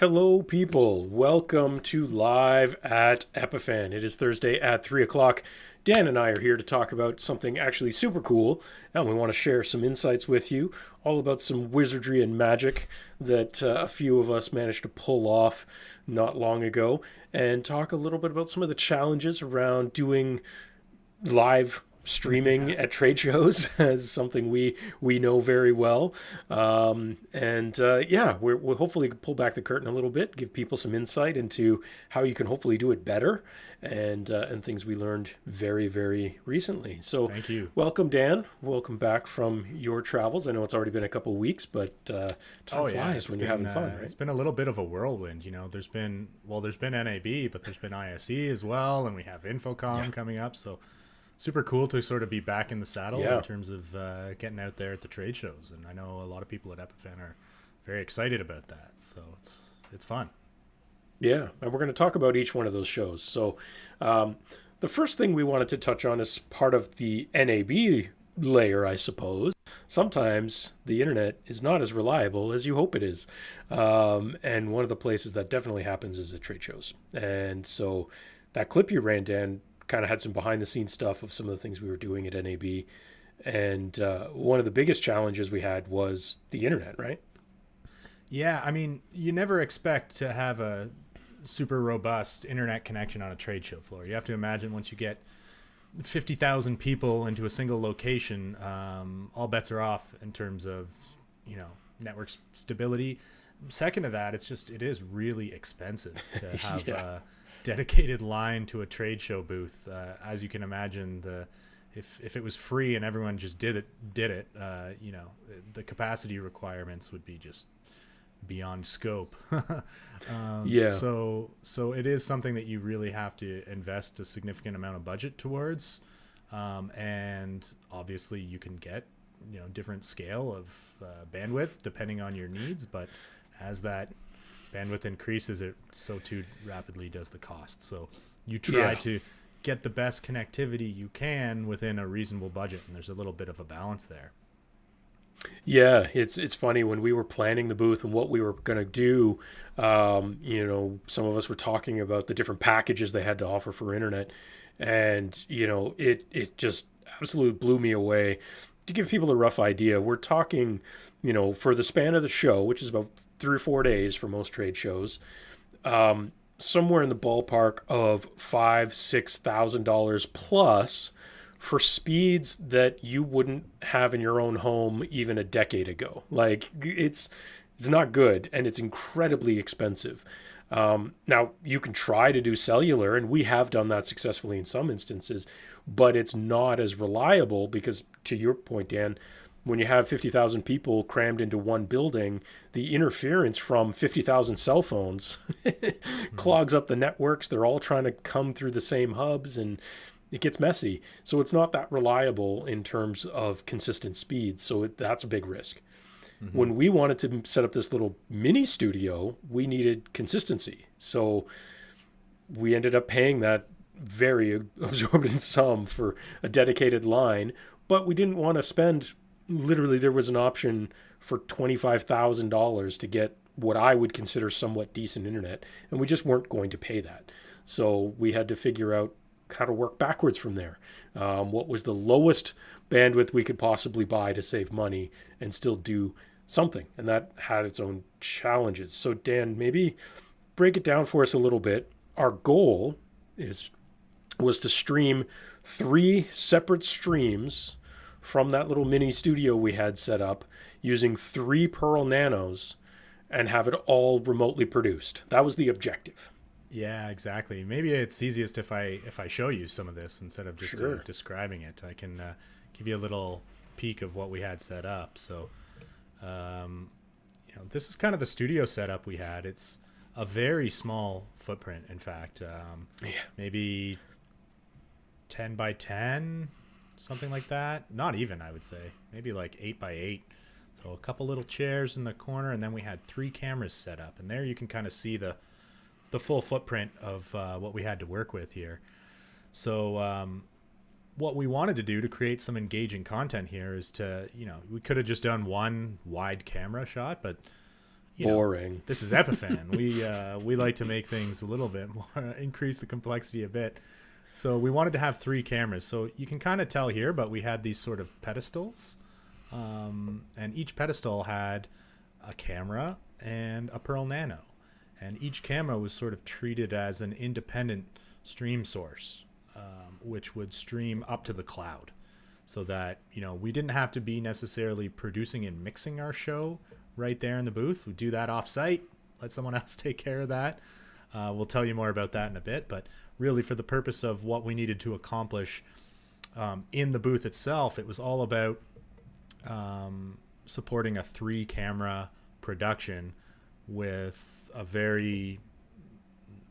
Hello, people. Welcome to Live at Epiphan. It is Thursday at 3 o'clock. Dan and I are here to talk about something actually super cool, and we want to share some insights with you, all about some wizardry and magic that a few of us managed to pull off not long ago, and talk a little bit about some of the challenges around doing live streaming at trade shows as something we know very well. And we'll hopefully pull back the curtain a little bit, give people some insight into how you can hopefully do it better, and things we learned very, very recently. So Thank you. welcome, Dan. Welcome back from your travels. I know it's already been a couple of weeks, but time Oh yeah, flies when you're having fun, right? it's been a little bit of a whirlwind. There's been NAB, but there's been ISE as well, and we have Yeah. Infocom coming up. So super cool to sort of be back in the saddle Yeah. in terms of getting out there at the trade shows. And I know a lot of people at Epiphan are very excited about that. So it's fun. Yeah, and we're going to talk about each one of those shows. So, the first thing we wanted to touch on is part of the NAB layer, I suppose. Sometimes the internet is not as reliable as you hope it is. And one of the places that definitely happens is at trade shows. And so that clip you ran, Dan, kind of had some behind the scenes stuff of some of the things we were doing at NAB. And one of the biggest challenges we had was the internet, right? Yeah, I mean, you never expect to have a super robust internet connection on a trade show floor. You have to imagine once you get 50,000 people into a single location, all bets are off in terms of, network stability. Second to that, it is really expensive to have Yeah. a dedicated line to a trade show booth. As you can imagine, if it was free and everyone just did it, the capacity requirements would be just beyond scope. Yeah. So it is something that you really have to invest a significant amount of budget towards, and obviously you can get different scale of bandwidth depending on your needs, but as that bandwidth increases, it so too rapidly does the cost. So you try Yeah. to get the best connectivity you can within a reasonable budget, and there's a little bit of a balance there. Yeah, it's funny when we were planning the booth and what we were going to do. Some of us were talking about the different packages they had to offer for internet, and it just absolutely blew me away. To give people a rough idea, we're talking, for the span of the show, which is about 3 or 4 days for most trade shows, somewhere in the ballpark of $5,000-6,000 plus for speeds that you wouldn't have in your own home even a decade ago. Like it's not good, and it's incredibly expensive. Now you can try to do cellular, and we have done that successfully in some instances, but it's not as reliable because, to your point, Dan, when you have 50,000 people crammed into one building, the interference from 50,000 cell phones clogs up the networks. They're all trying to come through the same hubs, and it gets messy. So it's not that reliable in terms of consistent speed. So that's a big risk. Mm-hmm. When we wanted to set up this little mini studio, we needed consistency. So we ended up paying that very absorbent sum for a dedicated line, but we didn't want to spend, literally there was an option for $25,000 to get what I would consider somewhat decent internet, and we just weren't going to pay that. So we had to figure out how to work backwards from there. What was the lowest bandwidth we could possibly buy to save money and still do something? And that had its own challenges. So Dan, maybe break it down for us a little bit. Our goal was to stream 3 separate streams from that little mini studio we had set up using 3 Pearl Nanos and have it all remotely produced. That was the objective. Yeah, exactly. Maybe it's easiest if I show you some of this instead of just Sure. describing it. I can give you a little peek of what we had set up. So, this is kind of the studio setup we had. It's a very small footprint, in fact. Yeah. Maybe 10 by 10, something like that. Not even, I would say. Maybe like 8 by 8. So a couple little chairs in the corner, and then we had 3 cameras set up. And there you can kind of see the full footprint of what we had to work with here. So what we wanted to do to create some engaging content here is to, we could have just done one wide camera shot, but you know, Boring. this is Epiphan. We like to make things a little bit more, increase the complexity a bit. So we wanted to have 3 cameras. So you can kind of tell here, but we had these sort of pedestals, and each pedestal had a camera and a Pearl Nano, and each camera was sort of treated as an independent stream source, which would stream up to the cloud, so that, you know, we didn't have to be necessarily producing and mixing our show right there in the booth. We do that off site, let someone else take care of that. We'll tell you more about that in a bit, but really for the purpose of what we needed to accomplish in the booth itself, it was all about supporting a 3 camera production with a very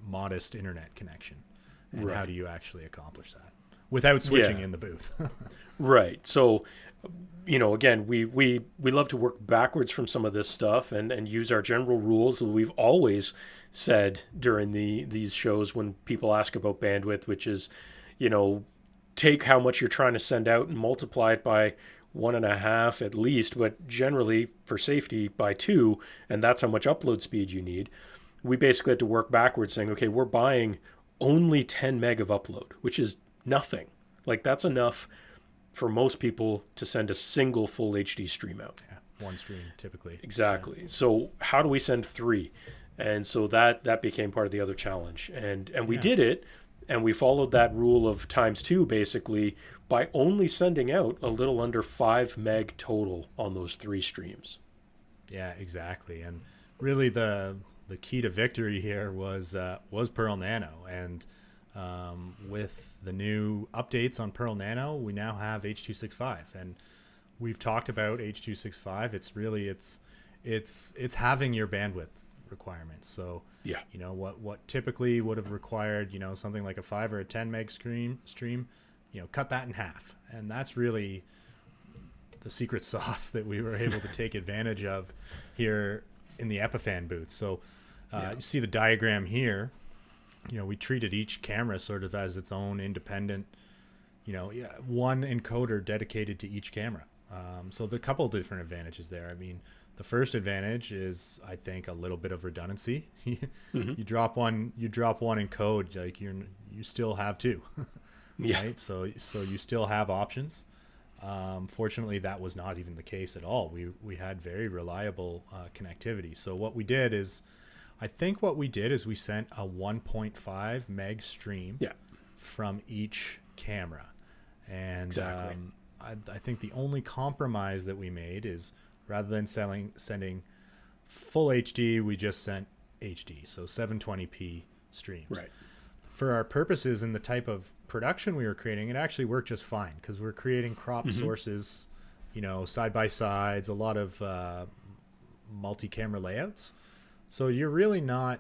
modest internet connection. And Right. how do you actually accomplish that without switching in the booth? Right. So, you know, again, we love to work backwards from some of this stuff and use our general rules that we've always said during these shows when people ask about bandwidth, which is, you know, take how much you're trying to send out and multiply it by 1.5 at least, but generally for safety by 2, and that's how much upload speed you need. We basically had to work backwards saying, okay, we're buying only 10 meg of upload, which is nothing. Like that's enough for most people to send a single full HD stream out. Yeah, 1 stream typically. Exactly. Yeah. So how do we send 3? And so that became part of the other challenge. And we did it, and we followed that rule of ×2 basically by only sending out a little under 5 meg total on those 3 streams. Yeah, exactly. And really the key to victory here was Pearl Nano, and with the new updates on Pearl Nano, we now have H.265, and we've talked about H.265. It's really it's having your bandwidth requirements. So yeah, you know what typically would have required, you know, something like a 5 or a 10 meg stream, you know, cut that in half, and that's really the secret sauce that we were able to take advantage of here in the Epiphan booth. So you see the diagram here. You know, we treated each camera sort of as its own independent, you know, one encoder dedicated to each camera. So there are a couple of different advantages there. I mean, the first advantage is, I think, a little bit of redundancy. You drop one encode, like you still have 2, right? So you still have options. Fortunately, that was not even the case at all. We had very reliable connectivity. So what we did is, I think what we did is we sent a 1.5 meg stream from each camera. And exactly. I think the only compromise that we made is, rather than sending full HD, we just sent HD, so 720p streams. Right. For our purposes and the type of production we were creating, it actually worked just fine, because we're creating cropped sources, you know, side by sides, a lot of multi-camera layouts. So you're really not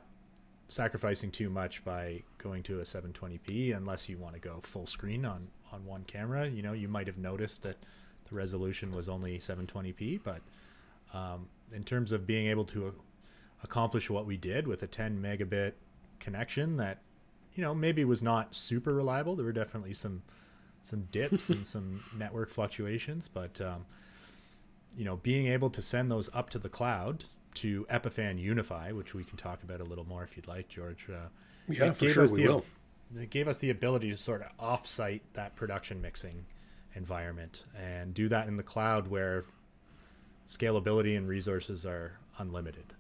sacrificing too much by going to a 720p unless you want to go full screen on one camera. You know, you might have noticed that the resolution was only 720p, but in terms of being able to accomplish what we did with a 10 megabit connection that, you know, maybe was not super reliable. There were definitely some dips and some network fluctuations, but you know, being able to send those up to the cloud to Epiphan Unify, which we can talk about a little more if you'd like, George. Yeah, for sure we will. It gave us the ability to sort of off-site that production mixing environment and do that in the cloud where scalability and resources are unlimited.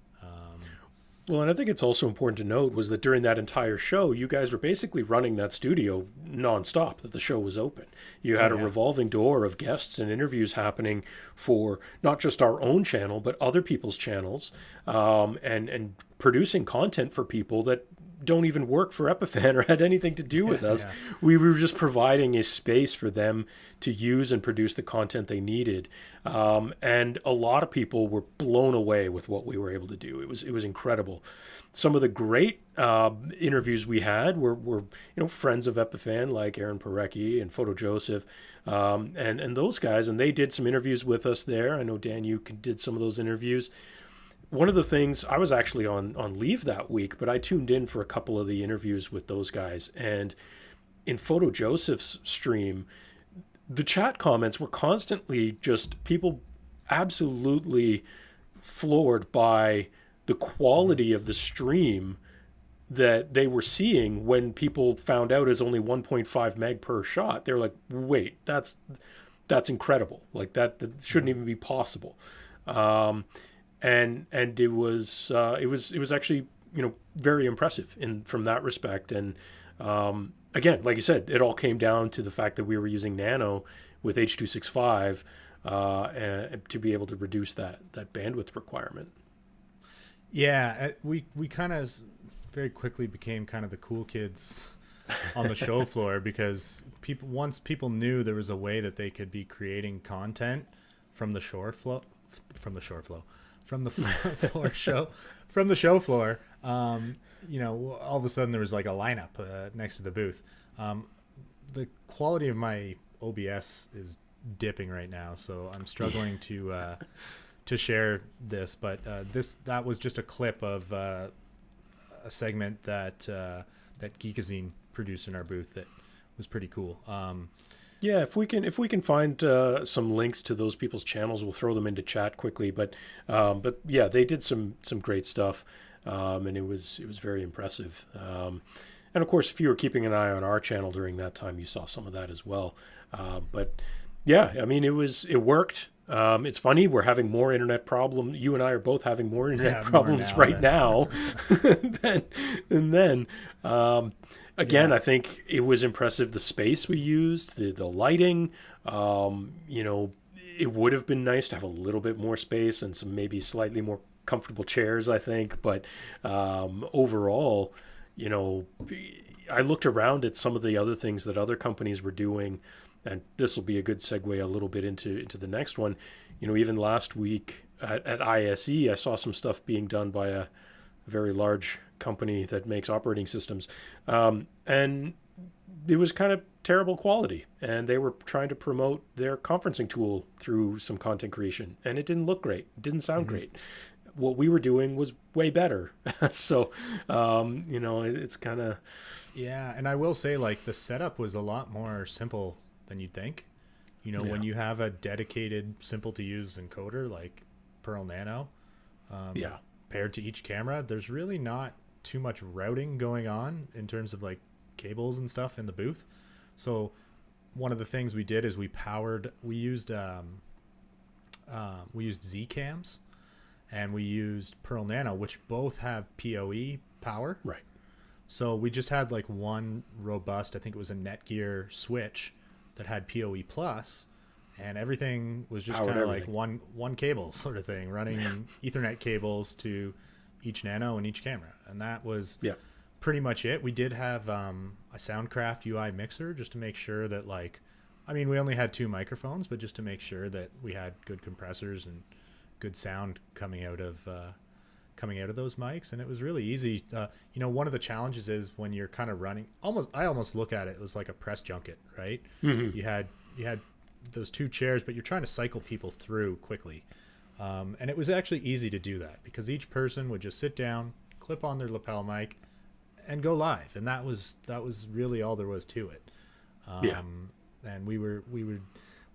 Well, and I think it's also important to note was that during that entire show, you guys were basically running that studio nonstop, that the show was open. You had a revolving door of guests and interviews happening for not just our own channel, but other people's channels, and producing content for people that don't even work for Epiphan or had anything to do with us. We were just providing a space for them to use and produce the content they needed. And a lot of people were blown away with what we were able to do. It was incredible. Some of the great interviews we had were friends of Epiphan like Aaron Parecki and Photo Joseph, and those guys, and they did some interviews with us there. I know Dan, you did some of those interviews. One of the things, I was actually on leave that week, but I tuned in for a couple of the interviews with those guys. And in Photo Joseph's stream, the chat comments were constantly just people absolutely floored by the quality of the stream that they were seeing when people found out is only 1.5 meg per shot. They were like, wait, that's incredible. Like that shouldn't even be possible. And it was actually, very impressive in from that respect. And again, like you said, it all came down to the fact that we were using nano with H.265 and to be able to reduce that bandwidth requirement. Yeah, we kind of very quickly became kind of the cool kids on the show floor, because once people knew there was a way that they could be creating content from the shore flow, from the shore flow, from the floor show, from the show floor. All of a sudden there was like a lineup next to the booth. The quality of my OBS is dipping right now, so I'm struggling to share this. But that was just a clip of a segment that Geekazine produced in our booth that was pretty cool. Yeah, if we can find some links to those people's channels, we'll throw them into chat quickly. But yeah, they did some great stuff, and it was very impressive. And of course, if you were keeping an eye on our channel during that time, you saw some of that as well. But yeah, I mean, it worked. It's funny, we're having more internet problems. You and I are both having more internet problems right now than then. Again, I think it was impressive, the space we used, the lighting. It would have been nice to have a little bit more space and some maybe slightly more comfortable chairs, I think. But overall, I looked around at some of the other things that other companies were doing, and this will be a good segue a little bit into the next one. Even last week at ISE, I saw some stuff being done by a very large company that makes operating systems, and it was kind of terrible quality, and they were trying to promote their conferencing tool through some content creation, and it didn't look great, it didn't sound great. What we were doing was way better. So it's kind of, yeah. And I will say, like, the setup was a lot more simple than you'd think. When you have a dedicated, simple to use encoder like Pearl Nano, paired to each camera, there's really not too much routing going on in terms of like cables and stuff in the booth. So one of the things we did is we used Z cams, and we used Pearl Nano, which both have PoE power. Right. So we just had like one robust, I think it was a Netgear switch that had PoE plus, and everything was just kind of like one cable sort of thing, running Ethernet cables to each Nano and each camera. And that was pretty much it. We did have a Soundcraft UI mixer just to make sure that, we only had 2 microphones, but just to make sure that we had good compressors and good sound coming out of those mics. And it was really easy. One of the challenges is when you're kind of running, I almost look at it as like a press junket, right? Mm-hmm. You had those 2 chairs, but you're trying to cycle people through quickly. And it was actually easy to do that, because each person would just sit down, clip on their lapel mic, and go live. And that was really all there was to it. And we were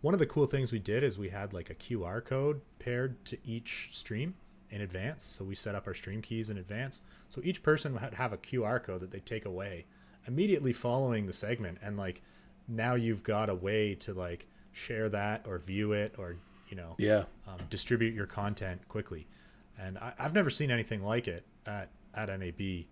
one of the cool things we did is we had like a QR code paired to each stream in advance. So we set up our stream keys in advance. So each person would have a QR code that they take away immediately following the segment. And now you've got a way to share that or view it or, distribute your content quickly. And I've never seen anything like it at NAB,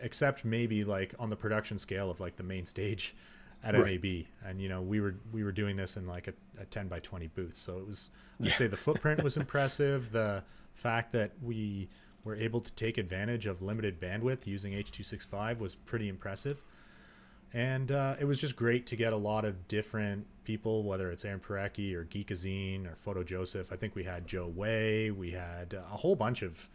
except maybe on the production scale of the main stage at NAB. And, we were doing this in a 10 by 20 booth. So it was, I'd say the footprint was impressive. The fact that we were able to take advantage of limited bandwidth using H.265 was pretty impressive. And it was just great to get a lot of different people, whether it's Aaron Parecki or Geekazine or Photo Joseph. I think we had Joe Way. We had a whole bunch of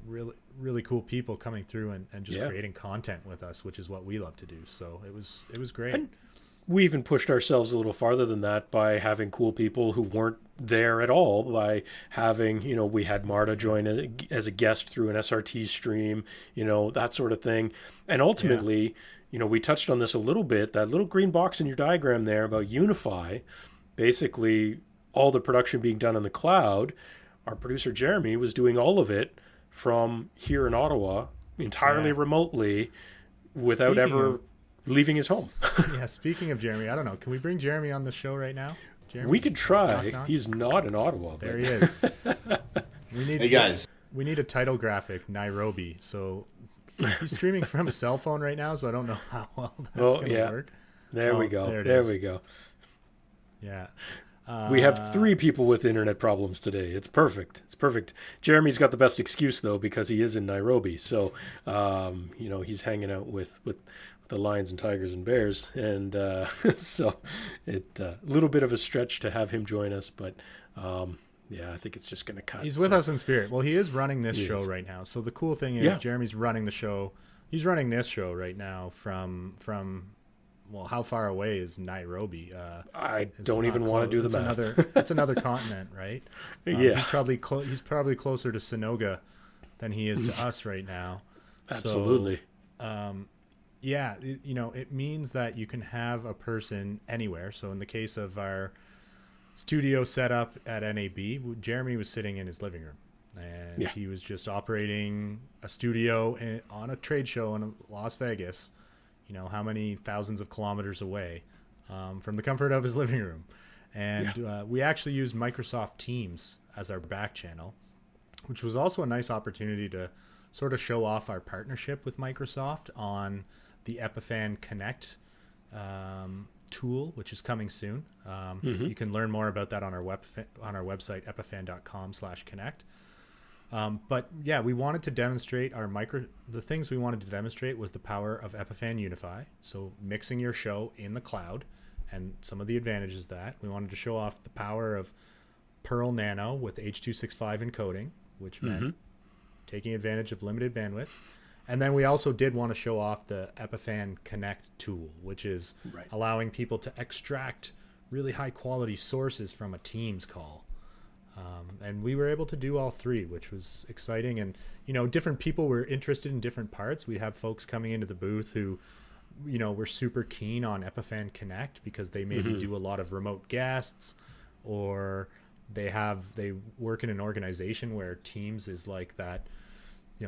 really, really cool people coming through and just creating content with us, which is what we love to do. So it was great. And we even pushed ourselves a little farther than that by having cool people who weren't there at all, by having, we had Marta join as a guest through an SRT stream, that sort of thing. And ultimately, we touched on this a little bit, that little green box in your diagram there about Unify, basically all the production being done in the cloud. Our producer Jeremy was doing all of it from here in Ottawa entirely Yeah. remotely without Speaking ever of leaving his home. yeah, speaking of Jeremy, I don't know. Can we bring Jeremy on the show right now? We Jeremy, could knock try. knock. He's not in Ottawa, There but he is. We Hey need guys, we need a title graphic, Nairobi. So he's streaming from a cell phone right now, so I don't know how well that's Oh, gonna yeah. work. there we Oh, go. there it There is. we go. Yeah. We have 3 people with internet problems today. It's perfect. It's perfect. Jeremy's got the best excuse though because he is in Nairobi. So, he's hanging out with the lions and tigers and bears, and so it a little bit of a stretch to have him join us, but yeah, I think it's just going to cut. He's with us in spirit. Well, he is running this He show is. right now. So the cool thing is Yeah. Jeremy's running the show. He's running this show right now from well, how far away is Nairobi? I It's don't not even want to do the it's math. It's another continent, right? Yeah. He's probably closer to Sonoga than he is to us right now. Absolutely. Yeah, it means that you can have a person anywhere. So in the case of our studio setup at NAB, Jeremy was sitting in his living room, and Yeah. he was just operating a studio on a trade show in Las Vegas. How many thousands of kilometers away from the comfort of his living room. And we actually used Microsoft Teams as our back channel, which was also a nice opportunity to sort of show off our partnership with Microsoft on the Epiphan Connect tool, which is coming soon. You can learn more about that on our website, epiphan.com/connect. But yeah, we wanted to demonstrate the things we wanted to demonstrate was the power of Epiphan Unify. So mixing your show in the cloud and some of the advantages of that. We wanted to show off the power of Pearl Nano with H.265 encoding, which meant taking advantage of limited bandwidth. And then we also did want to show off the Epiphan Connect tool, which is Right. allowing people to extract really high quality sources from a Teams call. And we were able to do all 3, which was exciting. And, different people were interested in different parts. We have folks coming into the booth who, were super keen on Epiphan Connect because they maybe do a lot of remote guests, or they work in an organization where Teams is like that,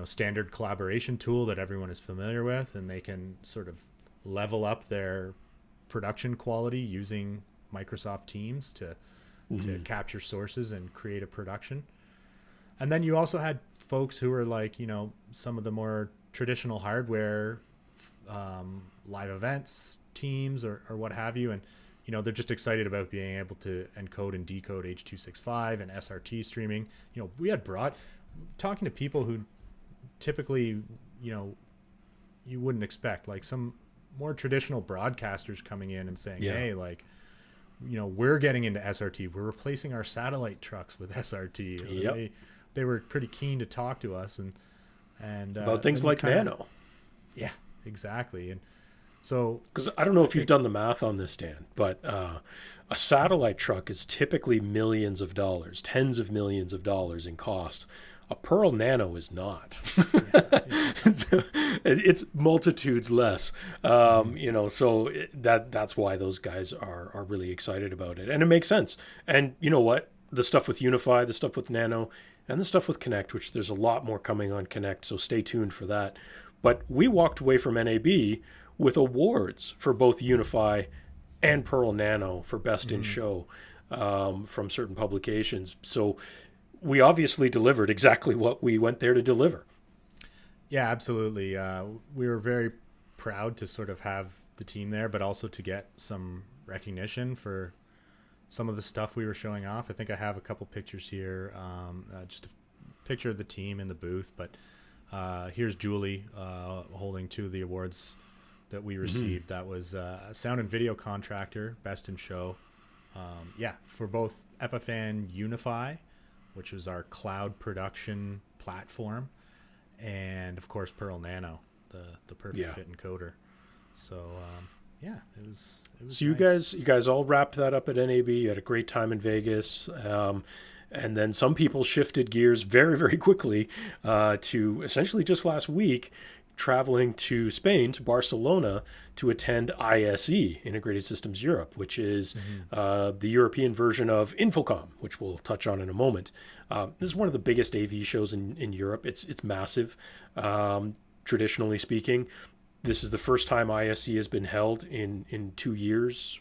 standard collaboration tool that everyone is familiar with, and they can sort of level up their production quality using Microsoft Teams to capture sources and create a production. And then you also had folks who were like, some of the more traditional hardware, live events teams or what have you. And, they're just excited about being able to encode and decode H.265 and SRT streaming. We had talking to people who typically, you wouldn't expect, like some more traditional broadcasters coming in and saying, hey, like, we're getting into SRT. We're replacing our satellite trucks with SRT. Yep. They were pretty keen to talk to us and About things like Nano. Yeah, exactly. And so, Because I don't know if you've done the math on this, Dan, but a satellite truck is typically millions of dollars, tens of millions of dollars in cost. A Pearl Nano is not. It's multitudes less. So that's why those guys are really excited about it. And it makes sense. And you know what? The stuff with Unify, the stuff with Nano, and the stuff with Connect, which there's a lot more coming on Connect, so stay tuned for that. But we walked away from NAB with awards for both Unify and Pearl Nano for Best in Show from certain publications. So we obviously delivered exactly what we went there to deliver. yeah, absolutely. We were very proud to sort of have the team there, but also to get some recognition for some of the stuff we were showing off. I think I have a couple pictures here, just a picture of the team in the booth. But here's Julie holding 2 of the awards that we received. That was Sound and Video Contractor, Best in Show. For both Epiphan Unify, which is our cloud production platform, and of course Pearl Nano, the perfect fit encoder. So it was So you guys all wrapped that up at NAB. You had a great time in Vegas. And then some people shifted gears very, very quickly to essentially just last week traveling to Spain, to Barcelona, to attend ISE, Integrated Systems Europe, which is the European version of Infocom, which we'll touch on in a moment. This is one of the biggest AV shows in Europe. It's massive, traditionally speaking. This is the first time ISE has been held in 2 years,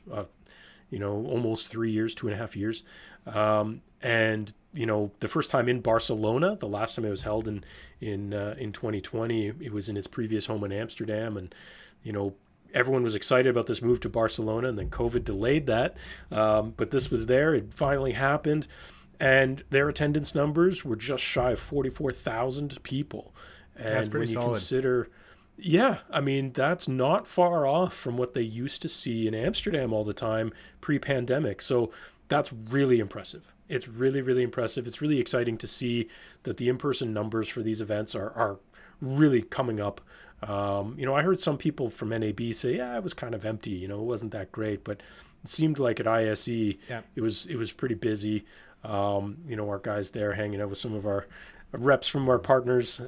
almost 3 years, 2.5 years. And the first time in Barcelona. The last time it was held in 2020, it was in its previous home in Amsterdam, and everyone was excited about this move to Barcelona, and then COVID delayed that. But this was there; it finally happened, and their attendance numbers were just shy of 44,000 people. And that's pretty when you solid. consider, yeah, I mean that's not far off from what they used to see in Amsterdam all the time pre-pandemic. So that's really impressive. It's really, really impressive. It's really exciting to see that the in-person numbers for these events are really coming up. I heard some people from NAB say, yeah, it was kind of empty. It wasn't that great, but it seemed like at ISE, Yeah. it was pretty busy. Our guys there hanging out with some of our reps from our partners, in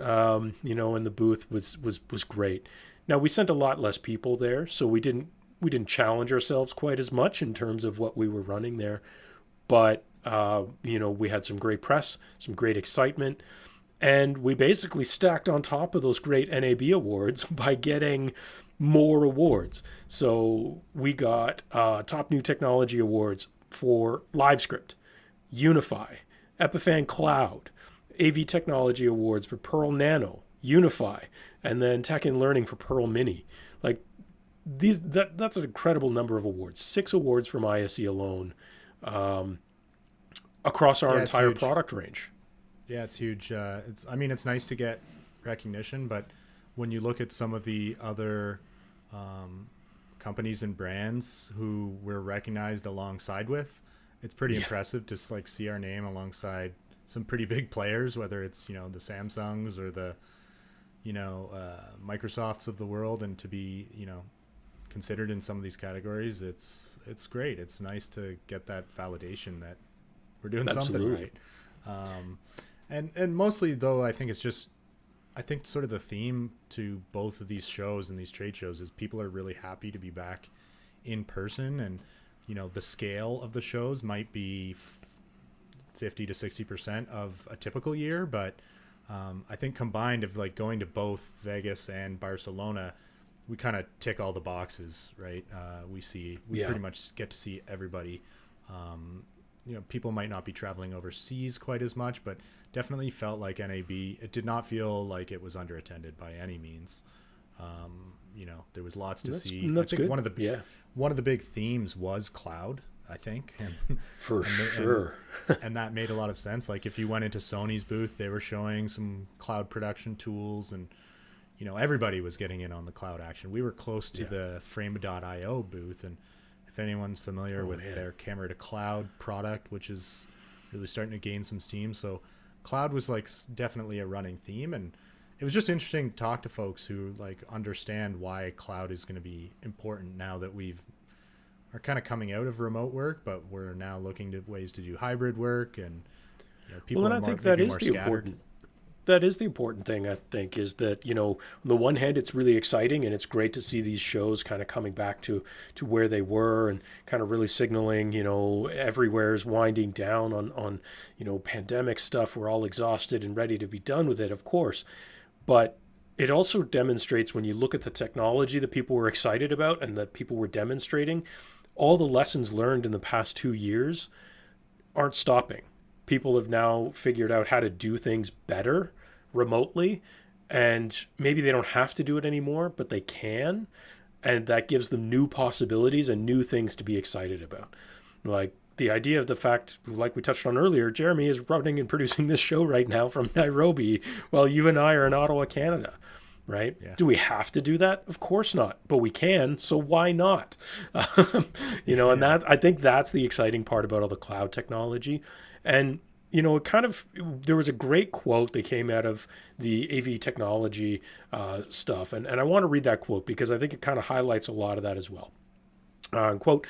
the booth was great. Now we sent a lot less people there, so we didn't challenge ourselves quite as much in terms of what we were running there, but we had some great press, some great excitement, and we basically stacked on top of those great NAB awards by getting more awards. So we got top new technology awards for LiveScript, Unify, Epiphan Cloud, AV Technology Awards for Pearl Nano, Unify, and then Tech and Learning for Pearl Mini. Like that's an incredible number of awards. 6 awards from ISE alone, across our entire product range. Yeah, it's huge. It's nice to get recognition, but when you look at some of the other companies and brands who we're recognized alongside with, it's pretty impressive to see our name alongside some pretty big players, whether it's the Samsungs or the Microsofts of the world, and to be considered in some of these categories. It's great. It's nice to get that validation that we're doing something right. And mostly though, I think sort of the theme to both of these shows and these trade shows is people are really happy to be back in person, and the scale of the shows might be 50 to 60% of a typical year, but I think combined of going to both Vegas and Barcelona, we kind of tick all the boxes, right? We pretty much get to see everybody. People might not be traveling overseas quite as much, but definitely felt like NAB. It did not feel like it was underattended by any means. There was lots to see. That's I think good. One of the big themes was cloud, I think. Sure. And that made a lot of sense. Like if you went into Sony's booth, they were showing some cloud production tools, and everybody was getting in on the cloud action. We were close to the Frame.io booth, and if anyone's familiar with their camera to cloud product, which is really starting to gain some steam. So cloud was definitely a running theme, and it was just interesting to talk to folks who understand why cloud is going to be important now that are kind of coming out of remote work, but we're now looking to ways to do hybrid work, and people I think that is the important. That is the important thing, I think, is that, on the one hand, it's really exciting and it's great to see these shows kind of coming back to where they were and kind of really signaling, everywhere is winding down on pandemic stuff. We're all exhausted and ready to be done with it, of course. But it also demonstrates, when you look at the technology that people were excited about and that people were demonstrating, all the lessons learned in the past 2 years aren't stopping. People have now figured out how to do things better remotely, and maybe they don't have to do it anymore, but they can, and that gives them new possibilities and new things to be excited about. Like the idea of the fact, like we touched on earlier, Jeremy is running and producing this show right now from Nairobi while you and I are in Ottawa, Canada. Right? Yeah. Do we have to do that? Of course not, but we can. So why not? And that, I think that's the exciting part about all the cloud technology. And, there was a great quote that came out of the AV technology stuff. And I want to read that quote because I think it kind of highlights a lot of that as well. Quote,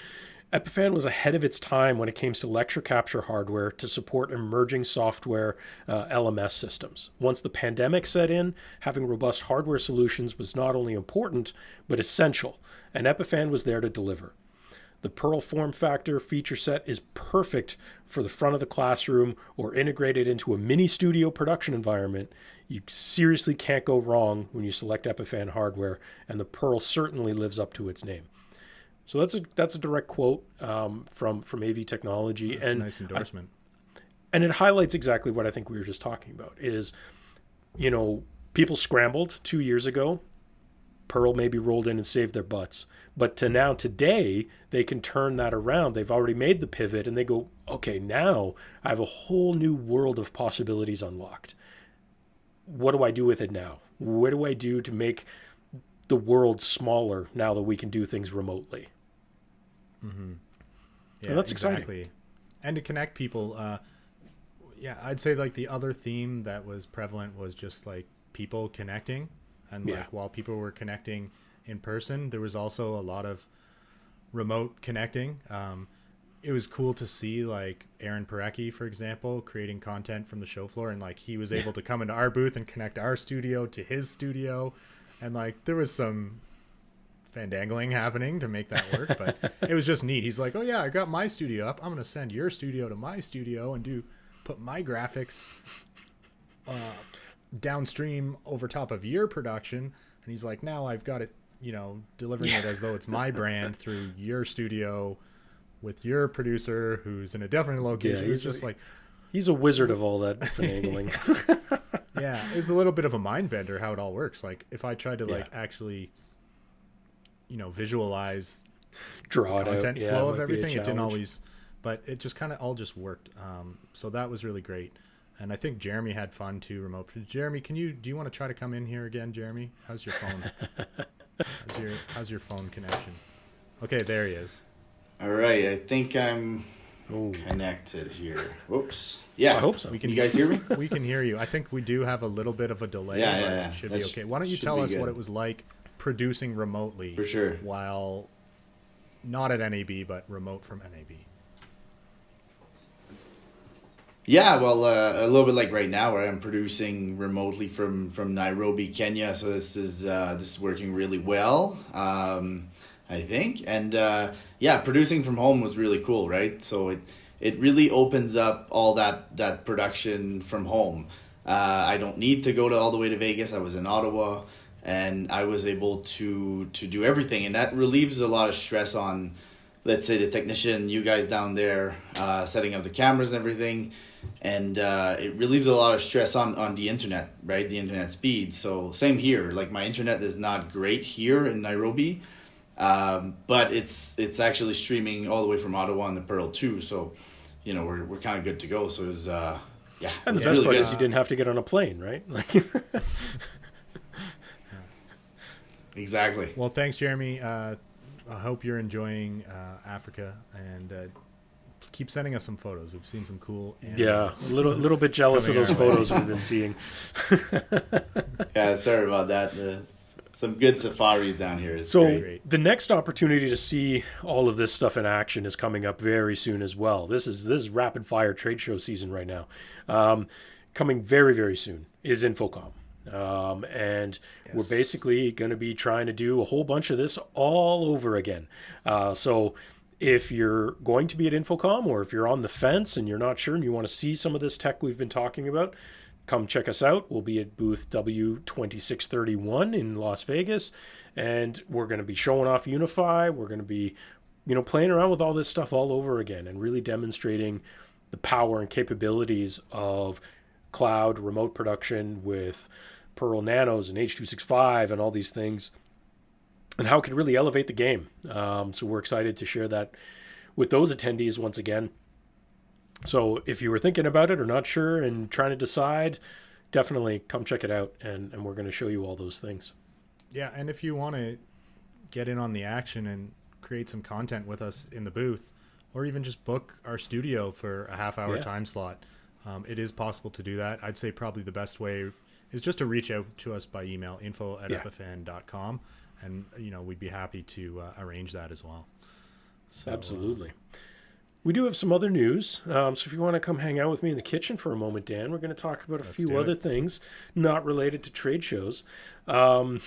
Epiphan was ahead of its time when it came to lecture capture hardware to support emerging software LMS systems. Once the pandemic set in, having robust hardware solutions was not only important, but essential, and Epiphan was there to deliver. The Pearl form factor feature set is perfect for the front of the classroom or integrated into a mini studio production environment. You seriously can't go wrong when you select Epiphan hardware, and the Pearl certainly lives up to its name. So that's a direct quote from AV Technology, That's a nice endorsement. And it highlights exactly what I think we were just talking about. Is, people scrambled 2 years ago. Pearl maybe rolled in and saved their butts, but today they can turn that around. They've already made the pivot, and they go, okay, now I have a whole new world of possibilities unlocked. What do I do with it now? What do I do to make the world smaller now that we can do things remotely? Yeah, and that's exactly. exciting. And to connect people, I'd say like the other theme that was prevalent was just like people connecting. And like while people were connecting in person, there was also a lot of remote connecting. It was cool to see like Aaron Parecki, for example, creating content from the show floor, and like he was able to come into our booth and connect our studio to his studio, and like there was some fandangling happening to make that work, but it was just neat. He's like, oh yeah, I got my studio up, I'm gonna send your studio to my studio and put my graphics downstream over top of your production. And he's like, now I've got it, delivering it as though it's my brand through your studio with your producer who's in a different location. It's just like, he's a wizard of all that finagling. Yeah, it was a little bit of a mind bender how it all works. Like if I tried to like actually visualize draw the content it out. flow of everything, it didn't always, but it just kind of all just worked. So that was really great. And I think Jeremy had fun too remote. Jeremy, do you want to try to come in here again, Jeremy? How's your phone? how's your phone connection? Okay, there he is. All right, I think I'm connected here. Whoops. Yeah, I hope so. You guys hear me? We can hear you. I think we do have a little bit of a delay, but it should be okay. Why don't you tell us what it was like producing remotely? For sure. While not at NAB, but remote from NAB. Yeah, well, a little bit like right now, where I'm producing remotely from Nairobi, Kenya. So this is working really well, I think. And producing from home was really cool, right? So it really opens up all that production from home. I don't need to go all the way to Vegas. I was in Ottawa, and I was able to do everything, and that relieves a lot of stress on, let's say, the technician, you guys down there, setting up the cameras and everything. And it relieves a lot of stress on the internet, right? The internet speed. So same here. Like my internet is not great here in Nairobi, but it's actually streaming all the way from Ottawa on the Pearl too. So, we're kind of good to go. So it was, And the best really part good. is you didn't have to get on a plane, right? Exactly. Well, thanks, Jeremy. I hope you're enjoying Africa, and keep sending us some photos. We've seen some cool animals. Yeah, a little bit jealous of those photos we've been seeing. Yeah, sorry about that. Some good safaris down here. It's So great. the next opportunity to see all of this stuff in action is coming up very soon as well. This is rapid fire trade show season right now. Coming very, very soon is Infocom. And we're basically going to be trying to do a whole bunch of this all over again. So if you're going to be at Infocom, or if you're on the fence and you're not sure and you want to see some of this tech we've been talking about, come check us out. We'll be at booth W2631 in Las Vegas, and we're going to be showing off Unify. We're going to be, playing around with all this stuff all over again and really demonstrating the power and capabilities of cloud remote production with Pearl Nanos and H.265 and all these things, and how it could really elevate the game. So we're excited to share that with those attendees once again. So if you were thinking about it or not sure and trying to decide, definitely come check it out, and we're going to show you all those things. Yeah, and if you want to get in on the action and create some content with us in the booth, or even just book our studio for a half-hour time slot, it is possible to do that. I'd say probably the best way is just to reach out to us by email, info@epiphan.com, and we'd be happy to arrange that as well. So Absolutely. We do have some other news. So if you want to come hang out with me in the kitchen for a moment, Dan, we're going to talk about a let's few do other it. things not related to trade shows. Um,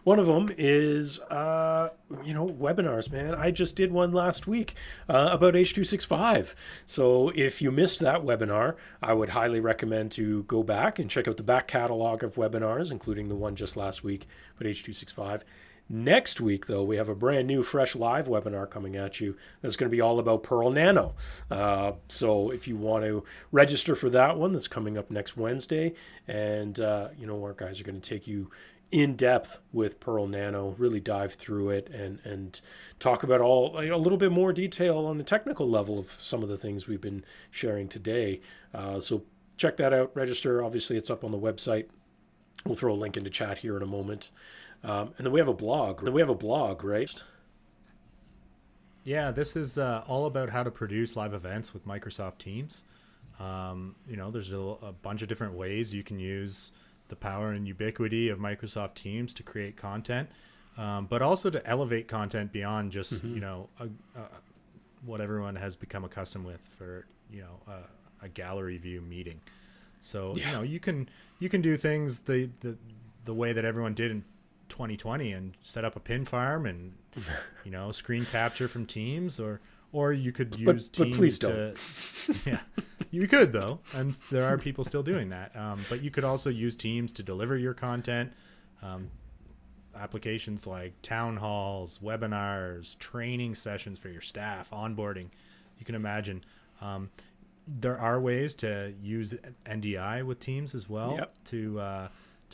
one of them is, webinars, man. I just did one last week about H.265. So if you missed that webinar, I would highly recommend to go back and check out the back catalog of webinars, including the one just last week about H.265. Next week, though, we have a brand new, fresh live webinar coming at you that's going to be all about Pearl Nano. So if you want to register for that one, that's coming up next Wednesday. And, our guys are going to take you in depth with Pearl Nano, really dive through it and talk about a little bit more detail on the technical level of some of the things we've been sharing today. So check that out, register. Obviously, it's up on the website. We'll throw a link into chat here in a moment. And then we have a blog. Right? Yeah, this is all about how to produce live events with Microsoft Teams. There's a bunch of different ways you can use the power and ubiquity of Microsoft Teams to create content, but also to elevate content beyond just what everyone has become accustomed with for a gallery view meeting. So you can do things the way that everyone did in 2020 and set up a pin farm and screen capture from Teams, or you could use Teams please to yeah, you could though, and there are people still doing that, but you could also use Teams to deliver your content. Applications like town halls, webinars, training sessions for your staff, onboarding. You can imagine there are ways to use NDI with Teams as well. To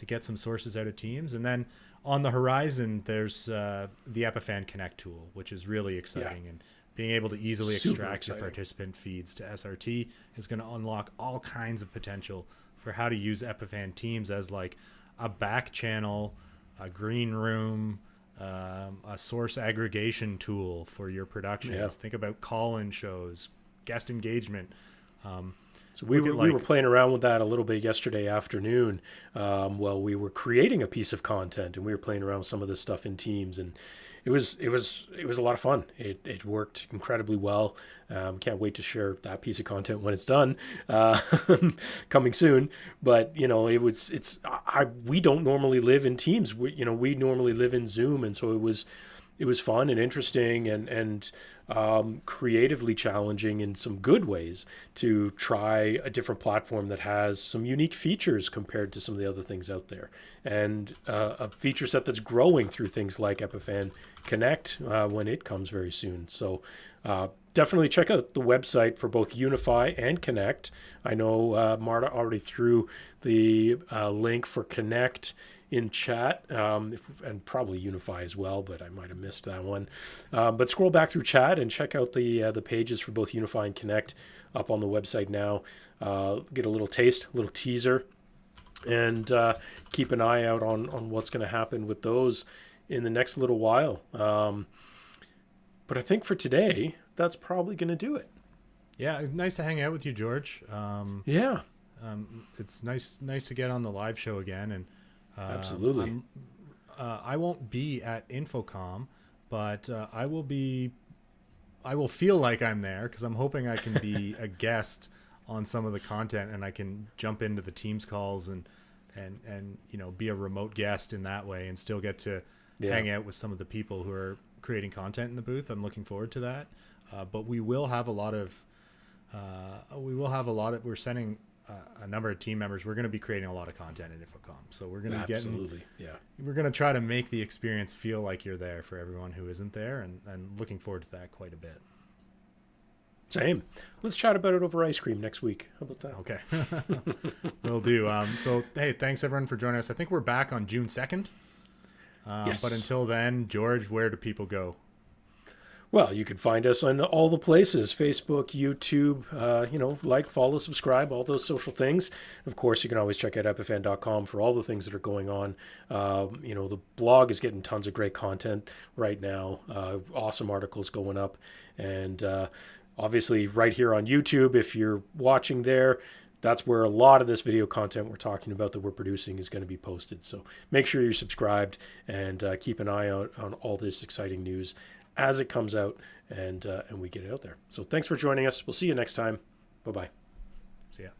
get some sources out of Teams. And then on the horizon, there's the Epiphan Connect tool, which is really exciting. And being able to easily extract your participant feeds to SRT is going to unlock all kinds of potential for how to use Epiphan Teams as like a back channel, a green room, a source aggregation tool for your productions. Yeah. Think about call-in shows, guest engagement. So we were playing around with that a little bit yesterday afternoon while we were creating a piece of content, and we were playing around with some of this stuff in Teams, and it was a lot of fun. It worked incredibly well. Can't wait to share that piece of content when it's done, coming soon. But we don't normally live in Teams. We normally live in Zoom, and so it was fun and interesting and creatively challenging in some good ways to try a different platform that has some unique features compared to some of the other things out there, and a feature set that's growing through things like Epiphan Connect when it comes very soon. So definitely check out the website for both Unify and Connect. I know Marta already threw the link for Connect in chat, and probably Unify as well, but I might have missed that one. But scroll back through chat and check out the pages for both Unify and Connect up on the website now. Get a little taste, a little teaser, and keep an eye out on what's going to happen with those in the next little while. But I think for today, that's probably going to do it. Yeah, nice to hang out with you, George. It's nice to get on the live show again, and absolutely. I won't be at Infocom, but I will feel like I'm there because I'm hoping I can be a guest on some of the content, and I can jump into the Teams calls and be a remote guest in that way, and still get to hang out with some of the people who are creating content in the booth. I'm looking forward to that. But we will have a lot of we're sending a number of team members. We're going to be creating a lot of content at Infocom, so we're going to we're going to try to make the experience feel like you're there for everyone who isn't there, and looking forward to that quite a bit. Same. Let's chat about it over ice cream next week. How about that? Okay. Will do. So hey, thanks everyone for joining us. I think we're back on June 2nd. Yes. But until then, George, where do people go? Well, you can find us on all the places: Facebook, YouTube, like, follow, subscribe, all those social things. Of course, you can always check out epiphan.com for all the things that are going on. The blog is getting tons of great content right now. Awesome articles going up. And obviously right here on YouTube, if you're watching there, that's where a lot of this video content we're talking about that we're producing is going to be posted. So make sure you're subscribed and keep an eye out on all this exciting news as it comes out and we get it out there. So thanks for joining us. We'll see you next time. Bye-bye. See ya.